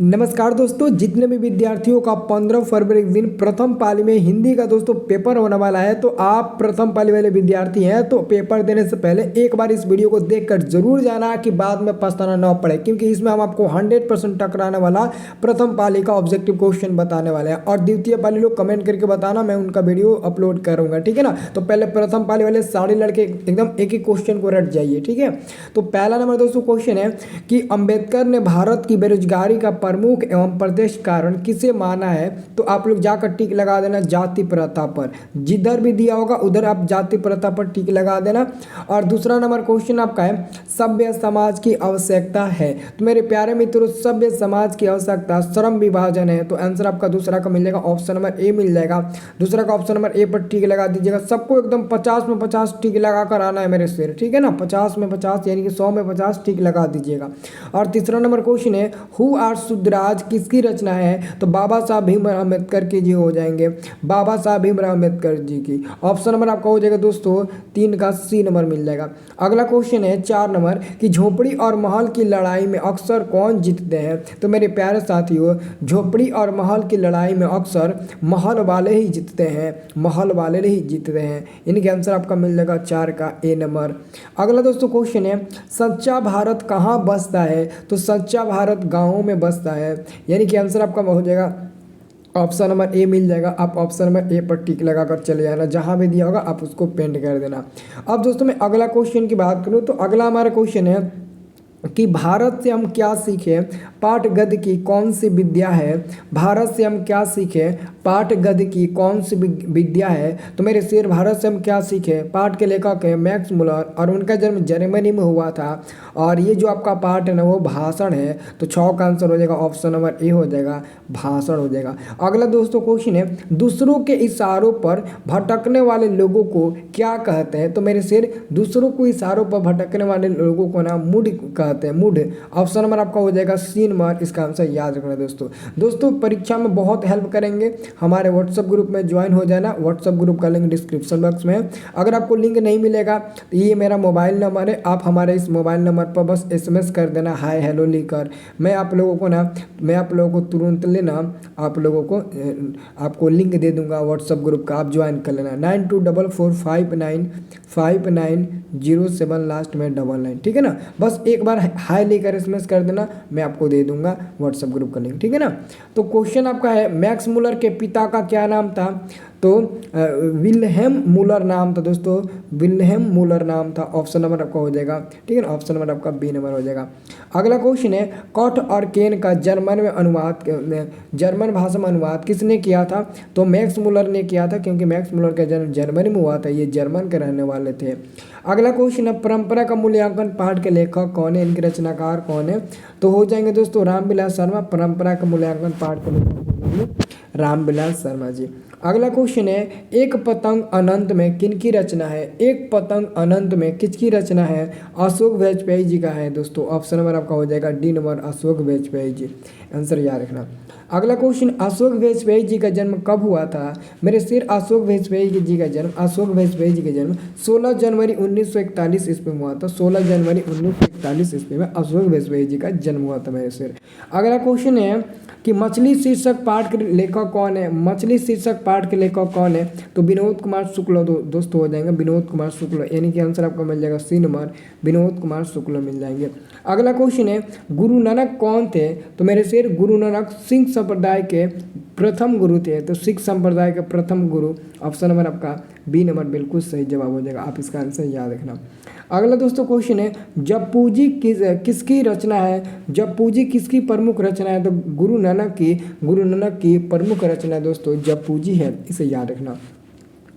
नमस्कार दोस्तों, जितने भी विद्यार्थियों का 15 फरवरी के दिन प्रथम पाली में हिंदी का दोस्तों पेपर होने वाला है, तो आप प्रथम पाली वाले विद्यार्थी हैं तो पेपर देने से पहले एक बार इस वीडियो को देखकर जरूर जाना कि बाद में पछताना ना पड़े, क्योंकि इसमें हम आपको 100% टकराने वाला प्रथम पाली का ऑब्जेक्टिव क्वेश्चन बताने वाले हैं। और द्वितीय पाली लोग कमेंट करके बताना, मैं उनका वीडियो अपलोड करूंगा, ठीक है ना। तो पहले प्रथम पाली वाले सारे लड़के एकदम एक ही क्वेश्चन को रट जाइए, ठीक है। तो पहला नंबर दोस्तों क्वेश्चन है कि अंबेडकर ने भारत की बेरोजगारी का प्रमुख एवं प्रत्यक्ष कारण किसे माना है। तो आप लोग जाकर टिक लगा देना जाति प्रथा पर, जिधर भी दिया होगा उधर आप जाति प्रथा पर टिक लगा देना। और दूसरा नंबर क्वेश्चन आपका है सभ्य समाज की आवश्यकता है। तो मेरे प्यारे मित्रों, सभ्य समाज की आवश्यकता श्रम विभाजन है, तो आंसर आपका दूसरा का मिल जाएगा, ऑप्शन नंबर ए मिल जाएगा। दूसरा का ऑप्शन नंबर ए पर टिक लगा दीजिएगा। सबको एकदम 50 में 50 टिक लगा कर आना है मेरे शेर, ठीक है ना। 50 में 50 यानी कि 100 में 50 टिक लगा दीजिएगा। और तीसरा नंबर क्वेश्चन है हु आर शुद्राज किसकी रचना है। तो बाबा साहब भीमराव अम्बेडकर की जी हो जाएंगे, बाबा साहब भीमराव अम्बेडकर जी की। ऑप्शन नंबर आपका हो जाएगा दोस्तों 3 का सी नंबर मिल जाएगा। अगला क्वेश्चन है 4 नंबर कि झोपड़ी और महल की लड़ाई में अक्सर कौन जीतते हैं। तो मेरे प्यारे साथियों, झोपड़ी और महल की लड़ाई में अक्सर महल वाले ही जीतते हैं, महल वाले ही जीतते हैं। इनके आंसर आपका मिल जाएगा 4 का ए नंबर। अगला दोस्तों क्वेश्चन है सच्चा भारत कहाँ बसता है। तो सच्चा भारत गाँवों में बसता है, यानी कि आंसर आपका हो जाएगा ऑप्शन नंबर ए मिल जाएगा। आप ऑप्शन नंबर ए पर टिक लगाकर चले जाना, जहां भी दिया होगा आप उसको पेंट कर देना। अब दोस्तों मैं अगला क्वेश्चन की बात करूं तो अगला हमारा क्वेश्चन है कि भारत से हम क्या सीखें, पाठ गद्य की कौन सी विद्या है। भारत से हम क्या सीखें, पाठ गद्य की कौन सी विद्या है। तो मेरे शेर, भारत से हम क्या सीखें पाठ के लेखक है मैक्स मुलर, और उनका जन्म जर्मनी में हुआ था। और ये जो आपका पाठ है ना वो भाषण है, तो 6 का आंसर हो जाएगा, ऑप्शन नंबर ए हो जाएगा, भाषण हो जाएगा। अगला दोस्तों क्वेश्चन है दूसरों के इशारों पर भटकने वाले लोगों को क्या कहते हैं। तो मेरे शेर, दूसरों को इशारों पर भटकने वाले लोगों को ना मूड कहते हैं, मूड। ऑप्शन नंबर आपका हो जाएगा सी नंबर, इसका आंसर याद रखना दोस्तों परीक्षा में बहुत हेल्प करेंगे। हमारे व्हाट्सएप ग्रुप में ज्वाइन हो जाना, व्हाट्सएप ग्रुप का लिंक डिस्क्रिप्शन बॉक्स में है। अगर आपको लिंक नहीं मिलेगा तो ये मेरा मोबाइल नंबर है, आप हमारे इस मोबाइल नंबर पर बस SMS कर देना हाय हेलो लिखकर। मैं आप लोगों को तुरंत लेना, आपको लिंक दे दूंगा व्हाट्सएप ग्रुप का, आप ज्वाइन कर लेना। 9244595907 लास्ट में 99, ठीक है ना। बस एक बार हाय लेकर SMS कर देना, मैं आपको दे दूंगा व्हाट्सएप ग्रुप का लिंक, ठीक है ना। तो क्वेश्चन आपका है मैक्स मुलर के पिता का क्या नाम था। तो विल्हेम मुलर नाम था दोस्तों, विल्हेम मुलर नाम था। ऑप्शन नंबर आपका हो जाएगा, ठीक है ना, ऑप्शन नंबर आपका बी नंबर हो जाएगा। अगला क्वेश्चन है कॉट और केन का जर्मन भाषा में अनुवाद किसने किया था। तो मैक्स मुलर ने किया था, क्योंकि मैक्स मुलर का जन्म जर्मनी में हुआ था, ये जर्मन के रहने वाले थे। अगला क्वेश्चन है परंपरा का मूल्यांकन पाठ के लेखक कौन है, इनके रचनाकार कौन है। तो हो जाएंगे दोस्तों रामविलास शर्मा, परंपरा का मूल्यांकन पाठ के लेखक रामविलास शर्मा जी। अगला क्वेश्चन है एक पतंग अनंत में किनकी रचना है। एक पतंग अनंत में किसकी रचना है। अशोक वाजपेयी जी का है दोस्तों। ऑप्शन नंबर आपका हो जाएगा D number, Ashok Vajpayee ji, answer याद रखना। अगला क्वेश्चन अशोक वाजपेयी जी का जन्म कब हुआ था। मेरे सिर, अशोक वाजपेयी जी का जन्म 16 जनवरी 1941 ईस्वी में हुआ था। 16 जनवरी 1941 ईस्वी में अशोक वाजपेयी जी का जन्म हुआ था मेरे सिर। अगला क्वेश्चन है कि मछली शीर्षक पाठ के लेखक कौन है। मछली शीर्षक पाठ के लेखक कौन है। तो विनोद कुमार शुक्ल दोस्तों हो जाएंगे, विनोद कुमार शुक्ल, यानी कि आंसर आपका मिल जाएगा सी नंबर, विनोद कुमार शुक्ल मिल जाएंगे। अगला क्वेश्चन है गुरु नानक कौन थे। तो मेरे शेर, गुरु नानक सिख संप्रदाय के प्रथम गुरु थे। तो सिख संप्रदाय के प्रथम गुरु, ऑप्शन नंबर आपका बी नंबर बिल्कुल सही जवाब हो जाएगा, आप इसका आंसर याद रखना। अगला दोस्तों क्वेश्चन है जप्पू जी किसकी रचना है। जप्पू जी किसकी प्रमुख रचना है। तो गुरु नानक की प्रमुख रचना दोस्तों जप्पू जी है, इसे याद रखना।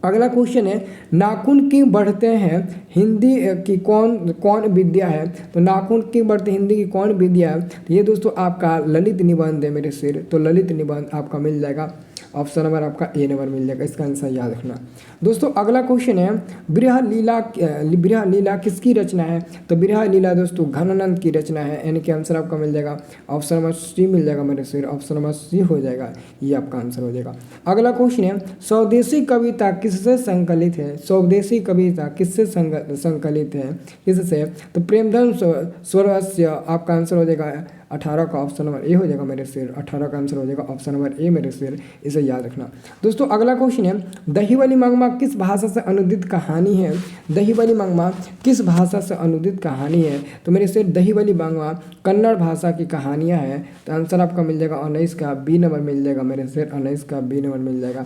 अगला क्वेश्चन है नाखून क्यों बढ़ते हैं हिंदी की कौन विद्या है। तो नाखून क्यों बढ़ते हिंदी की कौन विद्या है। तो ये दोस्तों आपका ललित निबंध है मेरे सिर, तो ललित निबंध आपका मिल जाएगा, ऑप्शन नंबर आपका ए नंबर मिल जाएगा, इसका आंसर याद रखना। दोस्तों अगला क्वेश्चन है बिरहा लीला किसकी रचना है। तो बिरहा लीला दोस्तों घनानंद की रचना है, यानी कि आंसर आपका मिल जाएगा ऑप्शन नंबर सी मिल जाएगा मेरे सिर, ऑप्शन नंबर सी हो जाएगा, ये आपका आंसर हो जाएगा। अगला क्वेश्चन है स्वदेशी कविता किससे संकलित है। स्वदेशी कविता किससे संकलित है, किससे। तो प्रेमधन स्वरस्य आपका आंसर हो जाएगा 18 का ऑप्शन नंबर ए हो जाएगा मेरे शेर। 18 का आंसर हो जाएगा ऑप्शन नंबर ए मेरे शेर, इसे याद रखना। दोस्तों अगला क्वेश्चन है, दही वाली मंगमा किस भाषा से अनुदित कहानी है? दही वाली मंगमा किस भाषा से अनुदित कहानी है? तो मेरे शेर दही वाली मंगमा कन्नड़ भाषा की कहानियाँ हैं। तो आंसर आपका मिल जाएगा 19 का बी नंबर मिल जाएगा मेरे शेर, 19 का बी नंबर मिल जाएगा।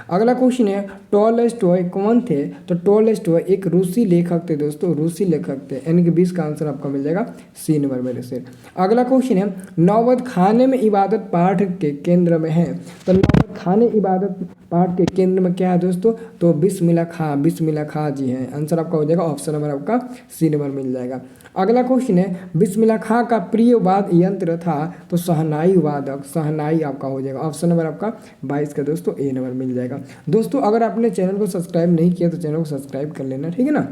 अगला क्वेश्चन है, टॉलस्टॉय कौन थे? तो टॉलस्टॉय एक रूसी लेखक थे दोस्तों, रूसी लेखक थे, यानी कि 20 का आंसर आपका मिल जाएगा सी नंबर मेरे शेर। अगला क्वेश्चन है, नौबत खाने में इबादत पाठ के केंद्र में है। तो नौबत खाने इबादत पाठ के केंद्र में क्या है दोस्तों? तो बिस्मिल्लाह खां जी हैं। आंसर आपका हो जाएगा ऑप्शन नंबर आपका सी नंबर मिल जाएगा। अगला क्वेश्चन है, बिस्मिल्लाह खां का प्रिय वाद्य यंत्र था? तो शहनाई वादक, शहनाई आपका हो जाएगा ऑप्शन नंबर आपका 22 का दोस्तों ए नंबर मिल जाएगा। दोस्तों अगर आपने चैनल को सब्सक्राइब नहीं किया तो चैनल को सब्सक्राइब कर लेना, ठीक है ना।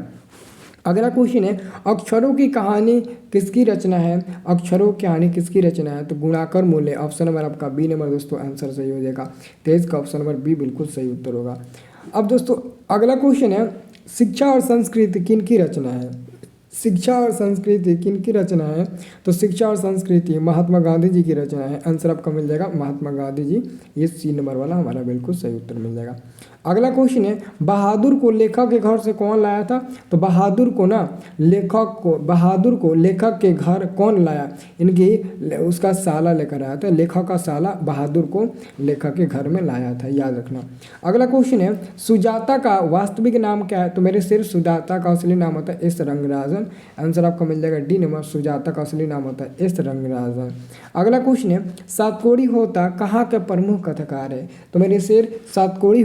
अगला क्वेश्चन है, अक्षरों की कहानी किसकी रचना है? अक्षरों की कहानी किसकी रचना है? तो गुणाकर मूल्य, ऑप्शन नंबर आपका बी नंबर दोस्तों आंसर सही हो जाएगा। 23 का ऑप्शन नंबर बी बिल्कुल सही उत्तर होगा। अब दोस्तों अगला क्वेश्चन है, शिक्षा और संस्कृति किनकी रचना है? शिक्षा और संस्कृति किनकी रचना है? तो शिक्षा और संस्कृति महात्मा गांधी जी की रचना है। आंसर आपका मिल जाएगा महात्मा गांधी जी, ये सी नंबर वाला हमारा बिल्कुल सही उत्तर मिल जाएगा। अगला क्वेश्चन है, बहादुर को लेखक के घर से कौन लाया था? तो बहादुर को लेखक के घर कौन लाया? इनकी उसका साला लेकर आया था, लेखक का साला बहादुर को लेखक के घर में लाया था, याद रखना। अगला क्वेश्चन है, सुजाता का वास्तविक नाम क्या है? तो मेरे सिर्फ सुजाता का असली नाम होता है एस रंगराजन। आंसर आपका मिल जाएगा डी नंबर, सुजाता का असली नाम होता है एस रंगराजन। अगला क्वेश्चन है, सातकोड़ी होता कहाँ का प्रमुख कथाकार है? तो मेरे शेर सातकोड़ी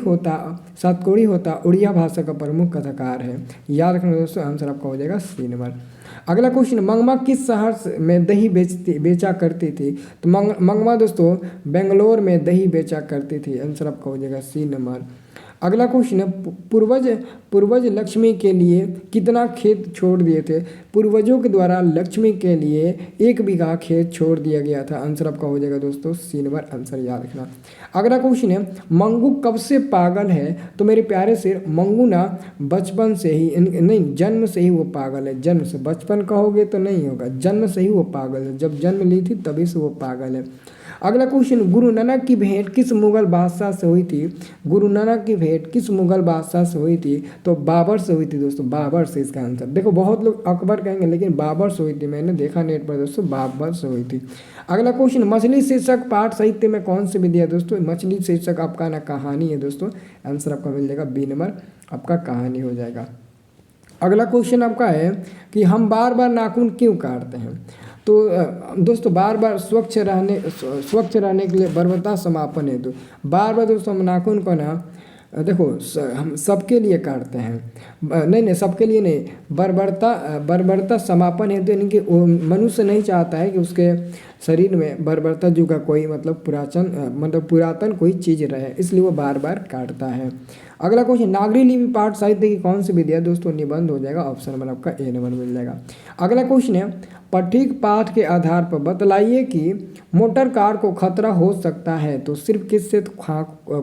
होता उड़िया भाषा का प्रमुख कथाकार है, याद रखना दोस्तों। आंसर आपका हो जाएगा सी नंबर। अगला क्वेश्चन, मंगमा किस शहर में दही बेचा करती थी? तो मंगमा दोस्तों बेंगलोर में दही बेचा करती थी। आंसर आपका हो जाएगा सी नंबर। अगला क्वेश्चन है, पूर्वज लक्ष्मी के लिए कितना खेत छोड़ दिए थे? पूर्वजों के द्वारा लक्ष्मी के लिए 1 बीघा खेत छोड़ दिया गया था। आंसर आपका हो जाएगा दोस्तों सी नंबर, आंसर याद रखना। अगला क्वेश्चन है, मंगू कब से पागल है? तो मेरे प्यारे से मंगू ना बचपन से ही नहीं, जन्म से ही वो पागल है। जन्म से, बचपन कहोगे तो नहीं होगा, जन्म से ही वो पागल है, जब जन्म ली थी तभी से वो पागल है। अगला क्वेश्चन, गुरु नानक की भेंट किस मुगल बादशाह से हुई थी? गुरु नानक की भेंट किस मुगल बादशाह से हुई थी? तो बाबर से हुई थी दोस्तों, बाबर से इसका आंसर। देखो बहुत लोग अकबर कहेंगे लेकिन बाबर से हुई थी, मैंने देखा नेट पर दोस्तों, बाबर से हुई थी। अगला क्वेश्चन, मछली शीर्षक पाठ साहित्य में कौन सी विधि है दोस्तों? मछली शीर्षक आपका ना कहानी है दोस्तों। आंसर आपका मिल जाएगा बी नंबर, आपका कहानी हो जाएगा। अगला क्वेश्चन आपका है कि हम बार बार नाखून क्यों काटते हैं? तो दोस्तों बार बार स्वच्छ रहने के लिए बर्बरता समापन हेतु बार बार दोस्तों हम नाखून को ना देखो हम सबके लिए काटते हैं, नहीं सबके लिए नहीं, बर्बरता समापन हेतु, यानी कि मनुष्य नहीं चाहता है कि उसके शरीर में बर्बरता जो का कोई मतलब पुरातन कोई चीज़ रहे, इसलिए वो बार बार काटता है। अगला क्वेश्चन, नागरी लिपि पाठ साहित्य की कौन सी विधि है दोस्तों? निबंध हो जाएगा, ऑप्शन नंबर आपका ए नंबर मिल जाएगा। अगला क्वेश्चन है, पठिक पाठ के आधार पर बतलाइए कि मोटर कार को खतरा हो सकता है तो सिर्फ किससे? तो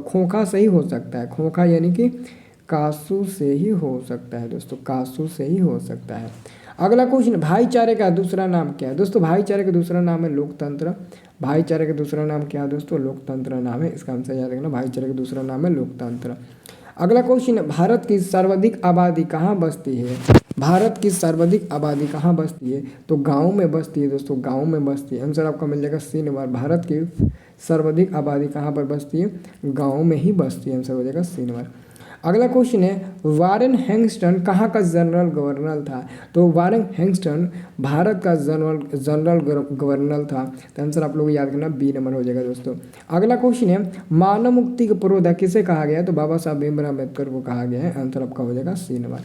खोखा से ही हो सकता है, खोखा यानी कि कासू से ही हो सकता है दोस्तों, कासू से ही हो सकता है। अगला क्वेश्चन, भाईचारे का दूसरा नाम क्या है दोस्तों? भाईचारे का दूसरा नाम है लोकतंत्र। भाईचारे का दूसरा नाम क्या है दोस्तों? लोकतंत्र नाम है, इसका आंसर याद रखना, भाईचारे का दूसरा नाम है लोकतंत्र। अगला क्वेश्चन, भारत की सर्वाधिक आबादी कहाँ बसती है? भारत की सर्वाधिक आबादी कहाँ बसती है? तो गाँव में बसती है दोस्तों, गाँव में बसती है। आंसर आपका मिल जाएगा सी नंबर, भारत की सर्वाधिक आबादी कहाँ पर बसती है? गाँव में ही बसती है, आंसर हो जाएगा सी नंबर। अगला क्वेश्चन है, वारेन हेंगस्टन कहाँ का जनरल गवर्नर था? तो वारेन हेंगस्टन भारत का जनरल गवर्नर था। तो आंसर आप लोग याद करना, बी नंबर हो जाएगा दोस्तों। अगला क्वेश्चन है, मानव मुक्ति का पुरोधा किसे कहा गया है? तो बाबा साहब भीमराव अम्बेडकर को कहा गया है। आंसर आपका हो जाएगा सी नंबर।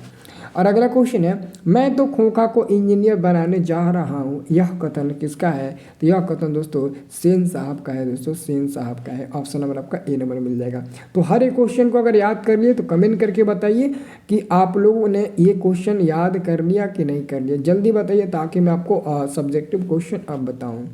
और अगला क्वेश्चन है, मैं तो खोखा को इंजीनियर बनाने जा रहा हूँ, यह कथन किसका है? तो यह कथन दोस्तों सेन साहब का है दोस्तों, सेन साहब का है। ऑप्शन नंबर आपका ए नंबर मिल जाएगा। तो हर एक क्वेश्चन को अगर याद कर लिए तो कमेंट करके बताइए कि आप लोगों ने ये क्वेश्चन याद कर लिया कि नहीं कर लिया, जल्दी बताइए ताकि मैं आपको सब्जेक्टिव क्वेश्चन अब बताऊँ।